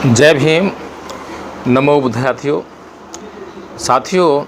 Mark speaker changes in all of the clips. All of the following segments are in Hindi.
Speaker 1: जय भीम। नमो बुद्धाथियों। साथियों,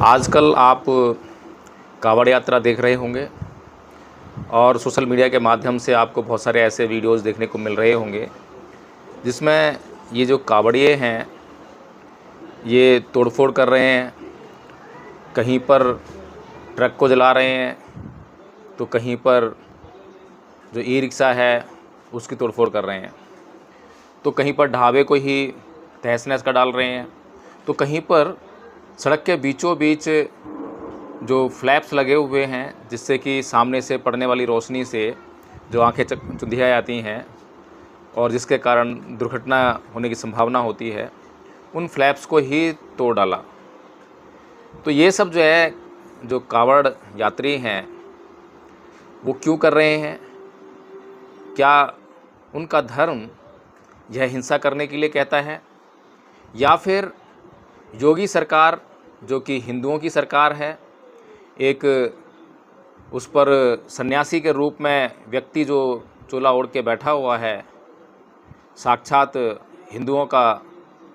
Speaker 1: आजकल आप कावड़ यात्रा देख रहे होंगे और सोशल मीडिया के माध्यम से आपको बहुत सारे ऐसे वीडियोस देखने को मिल रहे होंगे जिसमें ये जो कावड़िए हैं ये तोड़फोड़ कर रहे हैं। कहीं पर ट्रक को जला रहे हैं तो कहीं पर जो ई रिक्शा है उसकी तोड़फोड़ कर रहे हैं, तो कहीं पर ढाबे को ही तहस नहस कर डाल रहे हैं, तो कहीं पर सड़क के बीचों बीच जो फ्लैप्स लगे हुए हैं जिससे कि सामने से पड़ने वाली रोशनी से जो आंखें चुंधिया जाती हैं और जिसके कारण दुर्घटना होने की संभावना होती है, उन फ्लैप्स को ही तोड़ डाला। तो ये सब जो है, जो कावड़ यात्री हैं वो क्यों कर रहे हैं? क्या उनका धर्म यह हिंसा करने के लिए कहता है, या फिर योगी सरकार जो कि हिंदुओं की सरकार है, एक उस पर सन्यासी के रूप में व्यक्ति जो चोला ओढ़ के बैठा हुआ है, साक्षात हिंदुओं का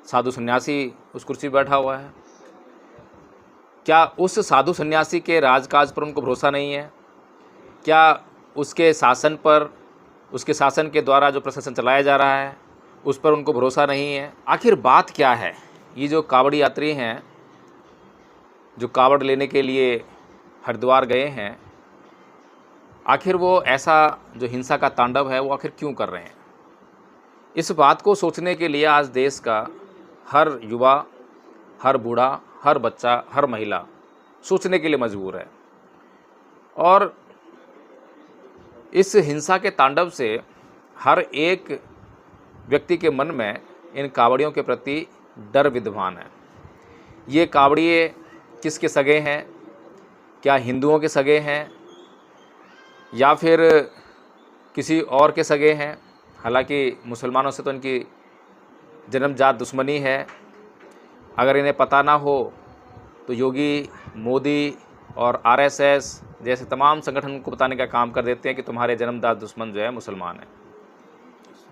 Speaker 1: साधु सन्यासी उस कुर्सी पर बैठा हुआ है, क्या उस साधु सन्यासी के राजकाज पर उनको भरोसा नहीं है? क्या उसके शासन पर, उसके शासन के द्वारा जो प्रशासन चलाया जा रहा है उस पर उनको भरोसा नहीं है? आखिर बात क्या है? ये जो कावड़ यात्री हैं, जो कावड़ लेने के लिए हरिद्वार गए हैं, आखिर वो ऐसा जो हिंसा का तांडव है वो आखिर क्यों कर रहे हैं? इस बात को सोचने के लिए आज देश का हर युवा, हर बूढ़ा, हर बच्चा, हर महिला सोचने के लिए मजबूर है। और इस हिंसा के तांडव से हर एक व्यक्ति के मन में इन कावड़ियों के प्रति डर विद्यमान है। ये कावड़िए किसके सगे हैं? क्या हिंदुओं के सगे हैं या फिर किसी और के सगे हैं? हालांकि मुसलमानों से तो इनकी जन्मजात दुश्मनी है। अगर इन्हें पता ना हो तो योगी, मोदी और आरएसएस जैसे तमाम संगठन को बताने का काम कर देते हैं कि तुम्हारे जन्मजात दुश्मन जो है मुसलमान है।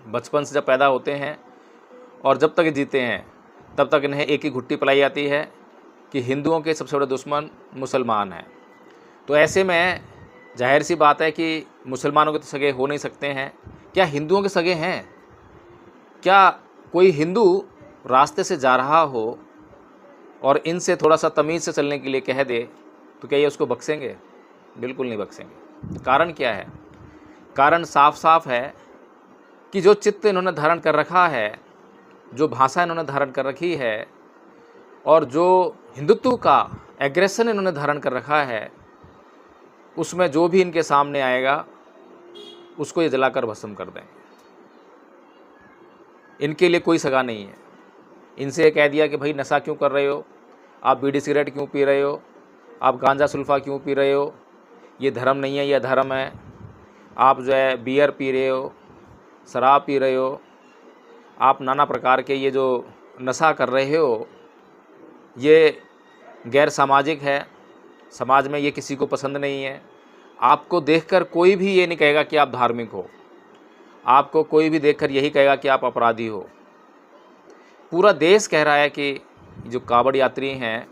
Speaker 1: बचपन से जब पैदा होते हैं और जब तक जीते हैं तब तक इन्हें एक ही घुट्टी पिलाई जाती है कि हिंदुओं के सबसे बड़े दुश्मन मुसलमान हैं। तो ऐसे में जाहिर सी बात है कि मुसलमानों के तो सगे हो नहीं सकते हैं, क्या हिंदुओं के सगे हैं? क्या कोई हिंदू रास्ते से जा रहा हो और इनसे थोड़ा सा तमीज़ से चलने के लिए कह दे तो क्या ये उसको बख्शेंगे? बिल्कुल नहीं बख्शेंगे। कारण क्या है? कारण साफ साफ है कि जो चित्त इन्होंने धारण कर रखा है, जो भाषा इन्होंने धारण कर रखी है और जो हिंदुत्व का एग्रेशन इन्होंने धारण कर रखा है, उसमें जो भी इनके सामने आएगा उसको ये जलाकर भस्म कर देंगे। इनके लिए कोई सगा नहीं है। इनसे ये कह दिया कि भाई नशा क्यों कर रहे हो, आप बीड़ी सिगरेट क्यों पी रहे हो, आप गांजा सुल्फा क्यों पी रहे हो, ये धर्म नहीं है, ये अधर्म है। आप जो है बियर पी रहे हो, शराब पी रहे हो, आप नाना प्रकार के ये जो नशा कर रहे हो, ये गैर सामाजिक है। समाज में ये किसी को पसंद नहीं है। आपको देखकर कोई भी ये नहीं कहेगा कि आप धार्मिक हो, आपको कोई भी देखकर यही कहेगा कि आप अपराधी हो। पूरा देश कह रहा है कि जो कावड़ यात्री हैं,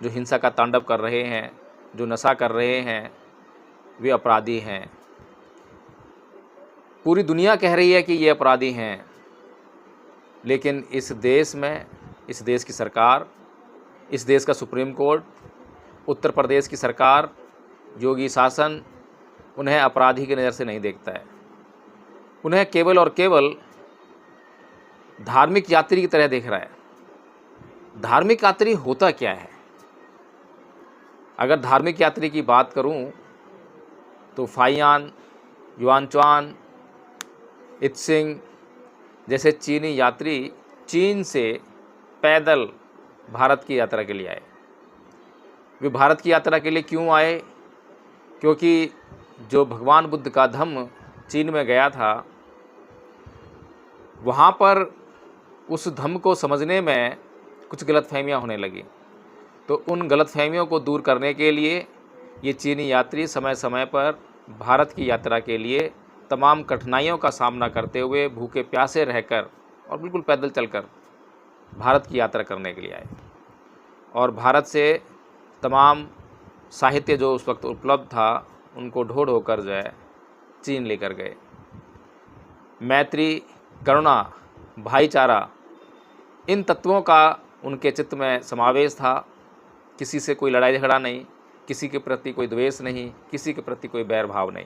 Speaker 1: जो हिंसा का तांडव कर रहे हैं, जो नशा कर रहे हैं, वे अपराधी हैं। पूरी दुनिया कह रही है कि ये अपराधी हैं, लेकिन इस देश में, इस देश की सरकार, इस देश का सुप्रीम कोर्ट, उत्तर प्रदेश की सरकार, योगी शासन उन्हें अपराधी की नज़र से नहीं देखता है। उन्हें केवल और केवल धार्मिक यात्री की तरह देख रहा है। धार्मिक यात्री होता क्या है? अगर धार्मिक यात्री की बात करूं तो फाइयान, युआनचान, इत्सिंग जैसे चीनी यात्री चीन से पैदल भारत की यात्रा के लिए आए। वे भारत की यात्रा के लिए क्यों आए? क्योंकि जो भगवान बुद्ध का धम्म चीन में गया था, वहाँ पर उस धम्म को समझने में कुछ गलतफहमियाँ होने लगी। तो उन गलतफहमियों को दूर करने के लिए ये चीनी यात्री समय समय पर भारत की यात्रा के लिए तमाम कठिनाइयों का सामना करते हुए भूखे प्यासे रहकर और बिल्कुल पैदल चलकर भारत की यात्रा करने के लिए आए और भारत से तमाम साहित्य जो उस वक्त उपलब्ध था उनको ढो ढो कर जो है चीन लेकर गए। मैत्री, करुणा, भाईचारा, इन तत्वों का उनके चित्त में समावेश था। किसी से कोई लड़ाई झगड़ा नहीं, किसी के प्रति कोई द्वेष नहीं, किसी के प्रति कोई बैर भाव नहीं।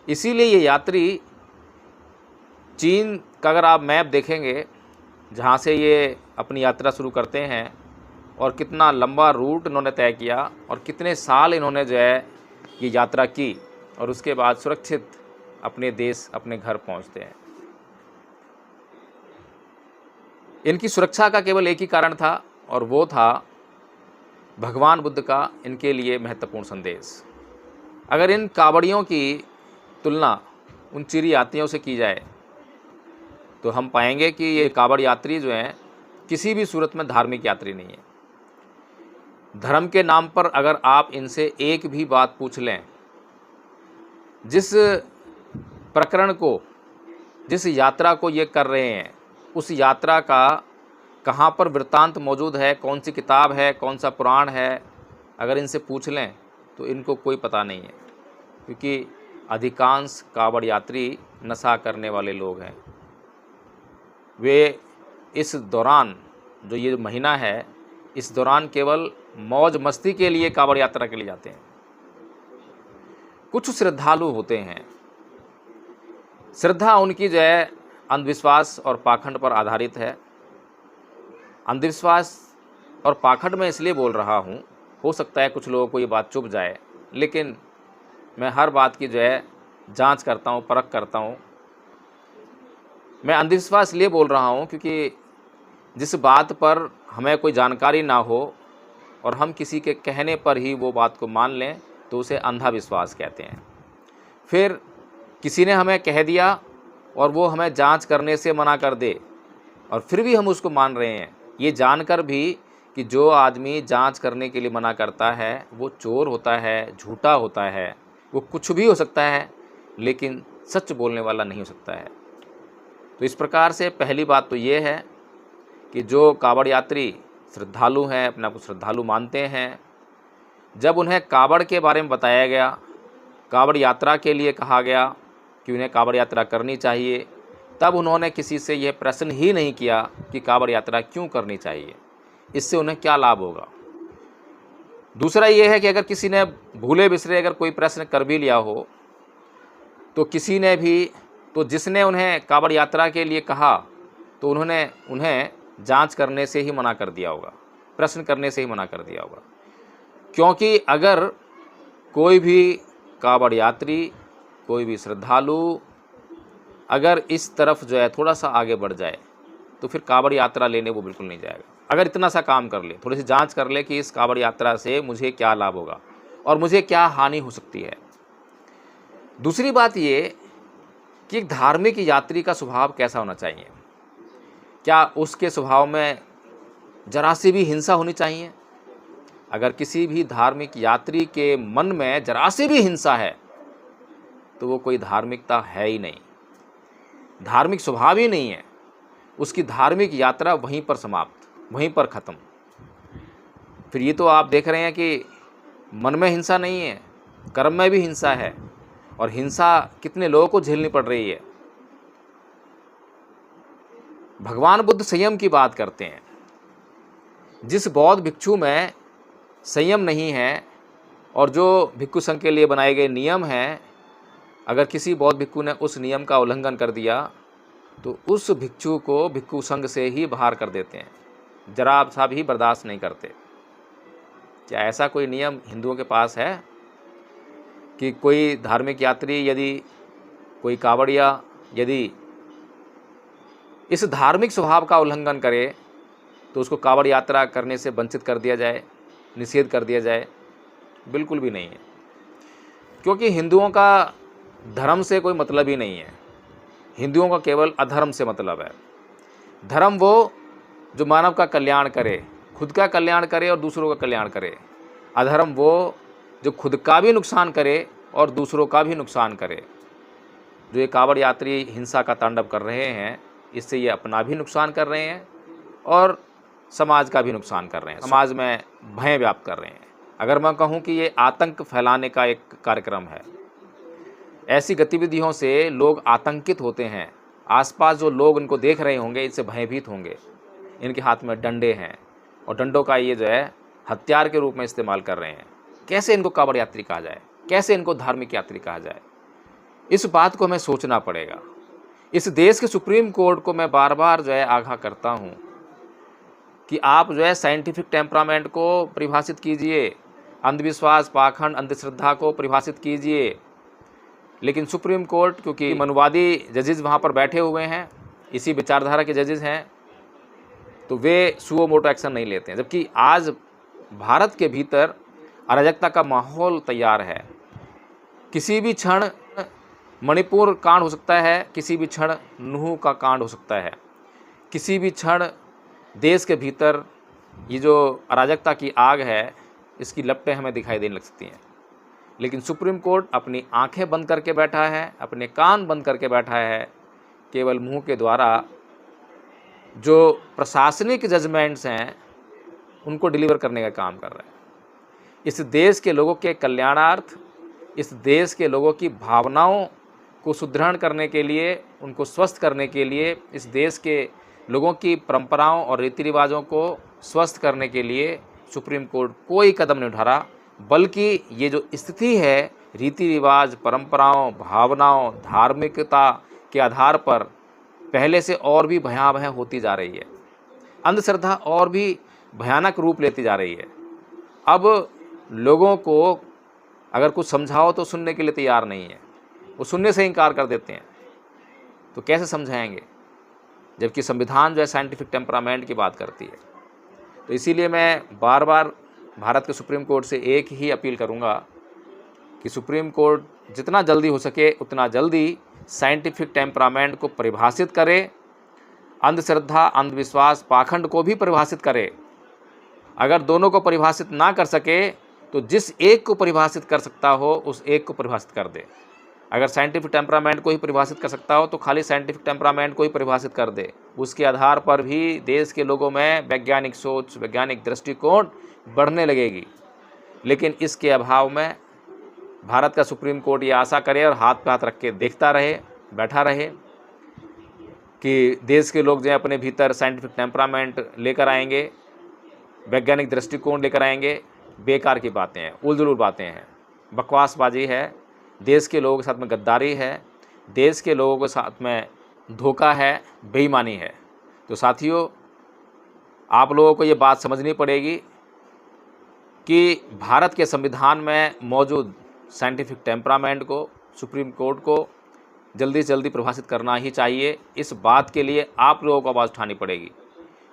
Speaker 1: इसीलिए ये यात्री चीन का अगर आप मैप देखेंगे, जहाँ से ये अपनी यात्रा शुरू करते हैं और कितना लंबा रूट इन्होंने तय किया और कितने साल इन्होंने जो है ये यात्रा की और उसके बाद सुरक्षित अपने देश, अपने घर पहुँचते हैं। इनकी सुरक्षा का केवल एक ही कारण था और वो था भगवान बुद्ध का इनके लिए महत्वपूर्ण संदेश। अगर इन कावड़ियों की तुलना उन चिरी यात्रियों से की जाए तो हम पाएंगे कि ये कावड़ यात्री जो हैं किसी भी सूरत में धार्मिक यात्री नहीं है। धर्म के नाम पर अगर आप इनसे एक भी बात पूछ लें, जिस प्रकरण को, जिस यात्रा को ये कर रहे हैं, उस यात्रा का कहाँ पर वृत्तांत मौजूद है, कौन सी किताब है, कौन सा पुराण है, अगर इनसे पूछ लें तो इनको कोई पता नहीं है, क्योंकि अधिकांश कावड़ यात्री नशा करने वाले लोग हैं। वे इस दौरान, जो ये महीना है, इस दौरान केवल मौज मस्ती के लिए कावड़ यात्रा के लिए जाते हैं। कुछ श्रद्धालु होते हैं, श्रद्धा उनकी जो है अंधविश्वास और पाखंड पर आधारित है। अंधविश्वास और पाखंड में इसलिए बोल रहा हूँ, हो सकता है कुछ लोगों को ये बात चुभ जाए, लेकिन मैं हर बात की जो है जांच करता हूँ, परख करता हूँ। मैं अंधविश्वास इसलिए बोल रहा हूँ क्योंकि जिस बात पर हमें कोई जानकारी ना हो और हम किसी के कहने पर ही वो बात को मान लें तो उसे अंधा विश्वास कहते हैं। फिर किसी ने हमें कह दिया और वो हमें जांच करने से मना कर दे और फिर भी हम उसको मान रहे हैं, ये जानकर भी कि जो आदमी जांच करने के लिए मना करता है वो चोर होता है, झूठा होता है, वो कुछ भी हो सकता है लेकिन सच बोलने वाला नहीं हो सकता है। तो इस प्रकार से पहली बात तो ये है कि जो कावड़ यात्री श्रद्धालु हैं, अपने आप को श्रद्धालु मानते हैं, जब उन्हें कावड़ के बारे में बताया गया, कावड़ यात्रा के लिए कहा गया कि उन्हें कावड़ यात्रा करनी चाहिए, तब उन्होंने किसी से यह प्रश्न ही नहीं किया कि कावड़ यात्रा क्यों करनी चाहिए, इससे उन्हें क्या लाभ होगा। दूसरा ये है कि अगर किसी ने भूले बिसरे अगर कोई प्रश्न कर भी लिया हो तो किसी ने भी, तो जिसने उन्हें कावड़ यात्रा के लिए कहा तो उन्होंने उन्हें जांच करने से ही मना कर दिया होगा, प्रश्न करने से ही मना कर दिया होगा। क्योंकि अगर कोई भी कावड़ यात्री, कोई भी श्रद्धालु अगर इस तरफ जो है थोड़ा सा आगे बढ़ जाए तो फिर कावड़ यात्रा लेने वो बिल्कुल नहीं जाएगा। अगर इतना सा काम कर ले, थोड़ी सी जांच कर ले कि इस कावड़ यात्रा से मुझे क्या लाभ होगा और मुझे क्या हानि हो सकती है। दूसरी बात ये कि एक धार्मिक यात्री का स्वभाव कैसा होना चाहिए, क्या उसके स्वभाव में जरा सी भी हिंसा होनी चाहिए। अगर किसी भी धार्मिक यात्री के मन में जरा सी भी हिंसा है तो वो कोई धार्मिकता है ही नहीं, धार्मिक स्वभाव ही नहीं है, उसकी धार्मिक यात्रा वहीं पर समाप्त, वहीं पर ख़त्म। फिर ये तो आप देख रहे हैं कि मन में हिंसा नहीं है, कर्म में भी हिंसा है और हिंसा कितने लोगों को झेलनी पड़ रही है। भगवान बुद्ध संयम की बात करते हैं। जिस बौद्ध भिक्षु में संयम नहीं है और जो भिक्षु संघ के लिए बनाए गए नियम हैं, अगर किसी बौद्ध भिक्षु ने उस नियम का उल्लंघन कर दिया तो उस भिक्षु को भिक्षु संघ से ही बाहर कर देते हैं, जरा सा भी बर्दाश्त नहीं करते। क्या ऐसा कोई नियम हिंदुओं के पास है कि कोई धार्मिक यात्री यदि, कोई कावड़िया यदि इस धार्मिक स्वभाव का उल्लंघन करे तो उसको कावड़ यात्रा करने से वंचित कर दिया जाए, निषेध कर दिया जाए? बिल्कुल भी नहीं है, क्योंकि हिंदुओं का धर्म से कोई मतलब ही नहीं है। हिंदुओं का केवल अधर्म से मतलब है। धर्म वो जो मानव का कल्याण करे, खुद का कल्याण करे और दूसरों का कल्याण करे। अधर्म वो जो खुद का भी नुकसान करे और दूसरों का भी नुकसान करे। जो ये कावड़ यात्री हिंसा का तांडव कर रहे हैं, इससे ये अपना भी नुकसान कर रहे हैं और समाज का भी नुकसान कर रहे हैं, समाज में भय व्याप्त कर रहे हैं। अगर मैं कहूँ कि ये आतंक फैलाने का एक कार्यक्रम है। ऐसी गतिविधियों से लोग आतंकित होते हैं, आसपास जो लोग इनको देख रहे होंगे इनसे भयभीत होंगे। इनके हाथ में डंडे हैं और डंडों का ये जो है हथियार के रूप में इस्तेमाल कर रहे हैं। कैसे इनको कांवड़ यात्री कहा जाए, कैसे इनको धार्मिक यात्री कहा जाए, इस बात को हमें सोचना पड़ेगा। इस देश के सुप्रीम कोर्ट को मैं बार बार जो है आगाह करता हूँ कि आप जो है साइंटिफिक टेम्परामेंट को परिभाषित कीजिए, अंधविश्वास, पाखंड, अंधश्रद्धा को परिभाषित कीजिए। लेकिन सुप्रीम कोर्ट, क्योंकि मनुवादी जजेस वहाँ पर बैठे हुए हैं, इसी विचारधारा के जजेस हैं, तो वे सुओ मोटो एक्शन नहीं लेते हैं। जबकि आज भारत के भीतर अराजकता का माहौल तैयार है। किसी भी क्षण मणिपुर कांड हो सकता है, किसी भी क्षण नूह का कांड हो सकता है, किसी भी क्षण देश के भीतर ये जो अराजकता की आग है इसकी लपटें हमें दिखाई देने लग सकती हैं। लेकिन सुप्रीम कोर्ट अपनी आंखें बंद करके बैठा है, अपने कान बंद करके बैठा है, केवल मुंह के द्वारा जो प्रशासनिक जजमेंट्स हैं उनको डिलीवर करने का काम कर रहा है। इस देश के लोगों के कल्याणार्थ, इस देश के लोगों की भावनाओं को सुदृढ़ करने के लिए, उनको स्वस्थ करने के लिए, इस देश के लोगों की परंपराओं और रीति रिवाजों को स्वस्थ करने के लिए सुप्रीम कोर्ट कोई कदम नहीं उठा रहा। बल्कि ये जो स्थिति है रीति रिवाज, परंपराओं, भावनाओं, धार्मिकता के आधार पर पहले से और भी भयावह होती जा रही है। अंधश्रद्धा और भी भयानक रूप लेती जा रही है। अब लोगों को अगर कुछ समझाओ तो सुनने के लिए तैयार नहीं है, वो सुनने से इनकार कर देते हैं। तो कैसे समझाएंगे, जबकि संविधान जो है साइंटिफिक टेम्परामेंट की बात करती है। तो इसीलिए मैं बार बार भारत के सुप्रीम कोर्ट से एक ही अपील करूंगा कि सुप्रीम कोर्ट जितना जल्दी हो सके उतना जल्दी साइंटिफिक टेम्परामेंट को परिभाषित करे, अंधश्रद्धा, अंधविश्वास, पाखंड को भी परिभाषित करे। अगर दोनों को परिभाषित ना कर सके तो जिस एक को परिभाषित कर सकता हो उस एक को परिभाषित कर दे। अगर साइंटिफिक टेम्परामेंट को ही परिभाषित कर सकता हो तो खाली साइंटिफिक टेम्परामेंट को ही परिभाषित कर दे। उसके आधार पर भी देश के लोगों में वैज्ञानिक सोच, वैज्ञानिक दृष्टिकोण बढ़ने लगेगी। लेकिन इसके अभाव में भारत का सुप्रीम कोर्ट ये आशा करे और हाथ पे हाथ रख के देखता रहे, बैठा रहे कि देश के लोग जो है अपने भीतर साइंटिफिक टेम्परामेंट लेकर आएंगे, वैज्ञानिक दृष्टिकोण लेकर आएंगे। बेकार की बातें हैं, उलझुल बातें हैं, बकवासबाजी है, देश के लोगों के साथ में गद्दारी है, देश के लोगों के साथ में धोखा है, बेईमानी है। तो साथियों, आप लोगों को ये बात समझनी पड़ेगी कि भारत के संविधान में मौजूद साइंटिफिक टेम्परामेंट को सुप्रीम कोर्ट को जल्दी से जल्दी परिभाषित करना ही चाहिए। इस बात के लिए आप लोगों को आवाज़ उठानी पड़ेगी,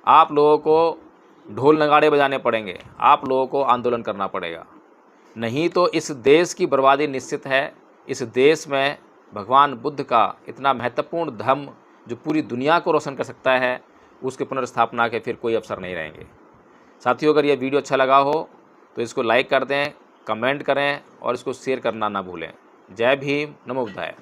Speaker 1: आप लोगों को ढोल नगाड़े बजाने पड़ेंगे, आप लोगों को आंदोलन करना पड़ेगा। नहीं तो इस देश की बर्बादी निश्चित है। इस देश में भगवान बुद्ध का इतना महत्वपूर्ण धर्म जो पूरी दुनिया को रोशन कर सकता है, उसके पुनर्स्थापना के फिर कोई अवसर नहीं रहेंगे। साथियों, अगर यह वीडियो अच्छा लगा हो तो इसको लाइक कर दें, कमेंट करें और इसको शेयर करना ना भूलें। जय भीम, नमो बुद्धाय।